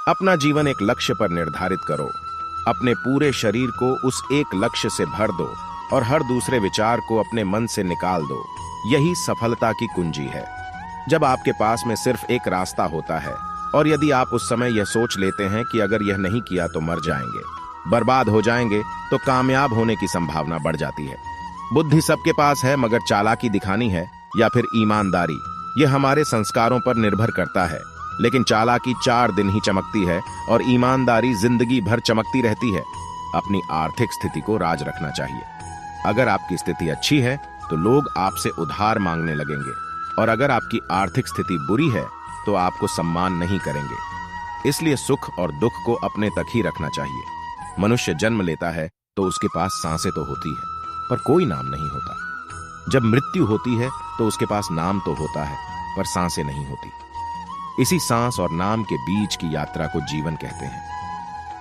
अपना जीवन एक लक्ष्य पर निर्धारित करो। अपने पूरे शरीर को उस एक लक्ष्य से भर दो और हर दूसरे विचार को अपने मन से निकाल दो। यही सफलता की कुंजी है। जब आपके पास में सिर्फ एक रास्ता होता है और यदि आप उस समय यह सोच लेते हैं कि अगर यह नहीं किया तो मर जाएंगे, बर्बाद हो जाएंगे, तो कामयाब होने की संभावना बढ़ जाती है। बुद्धि सबके पास है, मगर चालाकी दिखानी है या फिर ईमानदारी, यह हमारे संस्कारों पर निर्भर करता है। लेकिन चालाकी 4 दिन ही चमकती है और ईमानदारी जिंदगी भर चमकती रहती है। अपनी आर्थिक स्थिति को राज रखना चाहिए। अगर आपकी स्थिति अच्छी है तो लोग आपसे उधार मांगने लगेंगे, और अगर आपकी आर्थिक स्थिति बुरी है तो आपको सम्मान नहीं करेंगे। इसलिए सुख और दुख को अपने तक ही रखना चाहिए। मनुष्य जन्म लेता है तो उसके पास सांसें तो होती है, पर कोई नाम नहीं होता। जब मृत्यु होती है तो उसके पास नाम तो होता है, पर सांसें नहीं होती। इसी सांस और नाम के बीच की यात्रा को जीवन कहते हैं।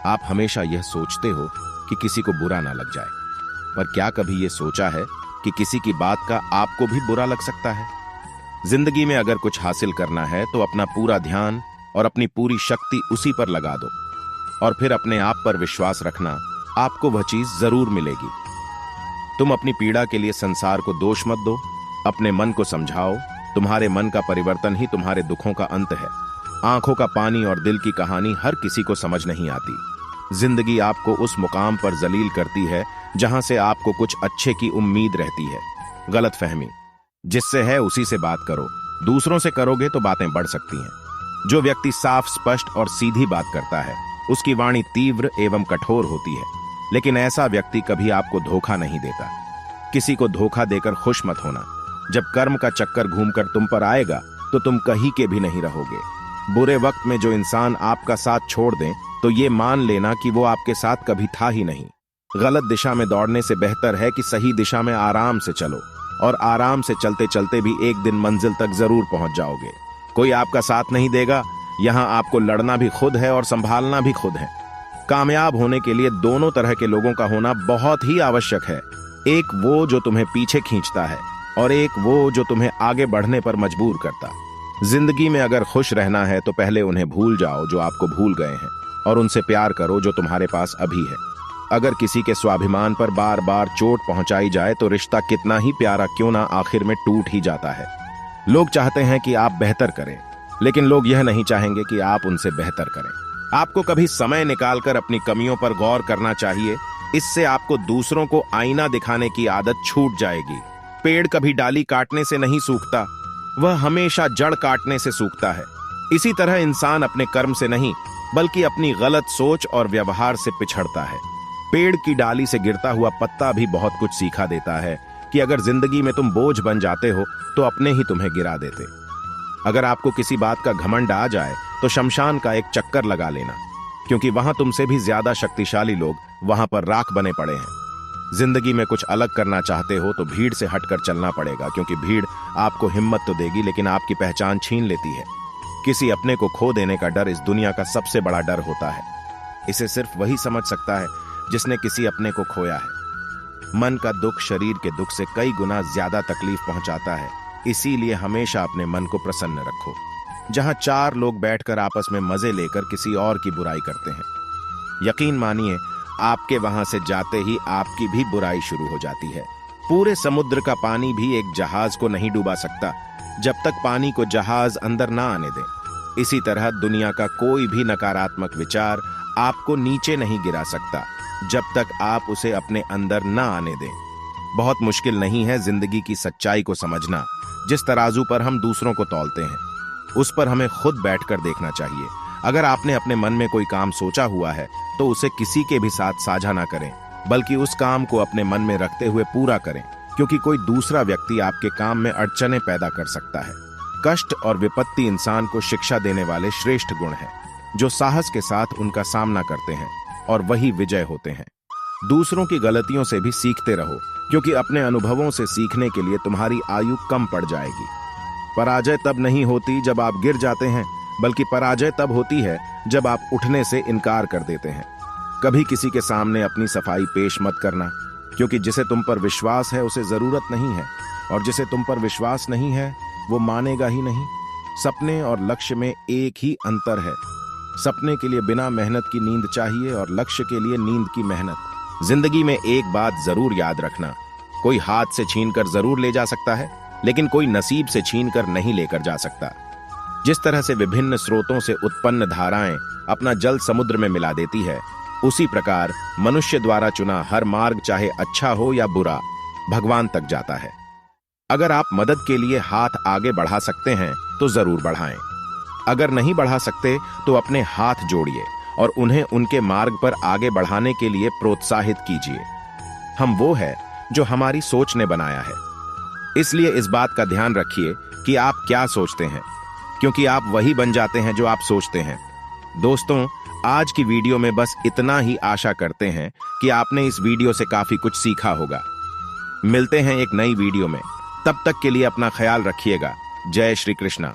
आप हमेशा यह सोचते हो कि किसी को बुरा ना लग जाए, पर क्या कभी यह सोचा है कि किसी की बात का आपको भी बुरा लग सकता है? जिंदगी में अगर कुछ हासिल करना है तो अपना पूरा ध्यान और अपनी पूरी शक्ति उसी पर लगा दो, और फिर अपने आप पर विश्वास रखना, आपको वह चीज जरूर मिलेगी। तुम अपनी पीड़ा के लिए संसार को दोष मत दो। अपने मन को समझाओ, तुम्हारे मन का परिवर्तन ही तुम्हारे दुखों का अंत है। आंखों का पानी और दिल की कहानी हर किसी को समझ नहीं आती। जिंदगी आपको उस मुकाम पर जलील करती है जहां से आपको कुछ अच्छे की उम्मीद रहती है। गलतफहमी जिससे है उसी से बात करो। दूसरों से करोगे तो बातें बढ़ सकती हैं। जो व्यक्ति साफ, स्पष्ट और सीधी बात करता है उसकी वाणी तीव्र एवं कठोर होती है, लेकिन ऐसा व्यक्ति कभी आपको धोखा नहीं देता। किसी को धोखा देकर खुश मत होना। जब कर्म का चक्कर घूमकर तुम पर आएगा तो तुम कहीं के भी नहीं रहोगे। बुरे वक्त में जो इंसान आपका साथ छोड़ दें तो ये मान लेना कि वो आपके साथ कभी था ही नहीं। गलत दिशा में दौड़ने से बेहतर है कि सही दिशा में आराम से चलो, और आराम से चलते चलते भी एक दिन मंजिल तक जरूर पहुंच जाओगे। कोई आपका साथ नहीं देगा। यहां आपको लड़ना भी खुद है और संभालना भी खुद है। कामयाब होने के लिए दोनों तरह के लोगों का होना बहुत ही आवश्यक है। एक वो जो तुम्हें पीछे खींचता है, और एक वो जो तुम्हें आगे बढ़ने पर मजबूर करता। जिंदगी में अगर खुश रहना है तो पहले उन्हें भूल जाओ जो आपको भूल गए हैं, और उनसे प्यार करो जो तुम्हारे पास अभी है। अगर किसी के स्वाभिमान पर बार बार चोट पहुंचाई जाए तो रिश्ता कितना ही प्यारा क्यों ना आखिर में टूट ही जाता है। लोग चाहते हैं कि आप बेहतर करें, लेकिन लोग यह नहीं चाहेंगे कि आप उनसे बेहतर करें। आपको कभी समय निकालकर अपनी कमियों पर गौर करना चाहिए। इससे आपको दूसरों को आईना दिखाने की आदत छूट जाएगी। पेड़ कभी डाली काटने से नहीं सूखता, वह हमेशा जड़ काटने से सूखता है। इसी तरह इंसान अपने कर्म से नहीं, बल्कि अपनी गलत सोच और व्यवहार से पिछड़ता है। पेड़ की डाली से गिरता हुआ पत्ता भी बहुत कुछ सिखा देता है कि अगर जिंदगी में तुम बोझ बन जाते हो तो अपने ही तुम्हें गिरा देते। अगर आपको किसी बात का घमंड आ जाए तो शमशान का एक चक्कर लगा लेना, क्योंकि वहां तुमसे भी ज्यादा शक्तिशाली लोग वहां पर राख बने पड़े हैं। जिंदगी में कुछ अलग करना चाहते हो तो भीड़ से हटकर चलना पड़ेगा, क्योंकि भीड़ आपको हिम्मत तो देगी लेकिन आपकी पहचान छीन लेती है। किसी अपने को खो देने का डर इस दुनिया का सबसे बड़ा डर होता है। इसे सिर्फ वही समझ सकता है जिसने किसी अपने को खोया है। मन का दुख शरीर के दुख से कई गुना ज्यादा तकलीफ पहुंचाता है। इसीलिए हमेशा अपने मन को प्रसन्न रखो। जहां 4 लोग बैठकर आपस में मजे लेकर किसी और की बुराई करते हैं, यकीन मानिए आपके वहां से जाते ही आपकी भी बुराई शुरू हो जाती है। पूरे समुद्र का पानी भी एक जहाज को नहीं डुबा सकता जब तक पानी को जहाज अंदर ना आने दे। इसी तरह दुनिया का कोई भी नकारात्मक विचार आपको नीचे नहीं गिरा सकता जब तक आप उसे अपने अंदर ना आने दें। बहुत मुश्किल नहीं है जिंदगी की सच्चाई को समझना। जिस तराजू पर हम दूसरों को तौलते हैं उस पर हमें खुद बैठकर देखना चाहिए। अगर आपने अपने मन में कोई काम सोचा हुआ है तो उसे किसी के भी साथ साझा ना करें, बल्कि उस काम को अपने मन में रखते हुए पूरा करें, क्योंकि कोई दूसरा व्यक्ति आपके काम में अड़चनें पैदा कर सकता है। कष्ट और विपत्ति इंसान को शिक्षा देने वाले श्रेष्ठ गुण हैं, जो साहस के साथ उनका सामना करते हैं, और वही विजय होते हैं। दूसरों की गलतियों से भी सीखते रहो, क्योंकि अपने अनुभवों से सीखने के लिए तुम्हारी आयु कम पड़ जाएगी। पराजय तब नहीं होती जब आप गिर जाते हैं, बल्कि पराजय तब होती है जब आप उठने से इनकार कर देते हैं। कभी किसी के सामने अपनी सफाई पेश मत करना, क्योंकि जिसे तुम पर विश्वास है उसे जरूरत नहीं है, और जिसे तुम पर विश्वास नहीं है वो मानेगा ही नहीं। सपने और लक्ष्य में एक ही अंतर है, सपने के लिए बिना मेहनत की नींद चाहिए और लक्ष्य के लिए नींद की मेहनत। जिंदगी में एक बात जरूर याद रखना, कोई हाथ से छीनकर जरूर ले जा सकता है, लेकिन कोई नसीब से छीनकर नहीं लेकर जा सकता। जिस तरह से विभिन्न स्रोतों से उत्पन्न धाराएं अपना जल समुद्र में मिला देती है, उसी प्रकार मनुष्य द्वारा चुना हर मार्ग, चाहे अच्छा हो या बुरा, भगवान तक जाता है। अगर आप मदद के लिए हाथ आगे बढ़ा सकते हैं तो जरूर बढ़ाएं। अगर नहीं बढ़ा सकते तो अपने हाथ जोड़िए और उन्हें उनके मार्ग पर आगे बढ़ाने के लिए प्रोत्साहित कीजिए। हम वो है जो हमारी सोच ने बनाया है, इसलिए इस बात का ध्यान रखिए कि आप क्या सोचते हैं, क्योंकि आप वही बन जाते हैं जो आप सोचते हैं। दोस्तों, आज की वीडियो में बस इतना ही। आशा करते हैं कि आपने इस वीडियो से काफी कुछ सीखा होगा। मिलते हैं एक नई वीडियो में, तब तक के लिए अपना ख्याल रखिएगा। जय श्री कृष्णा।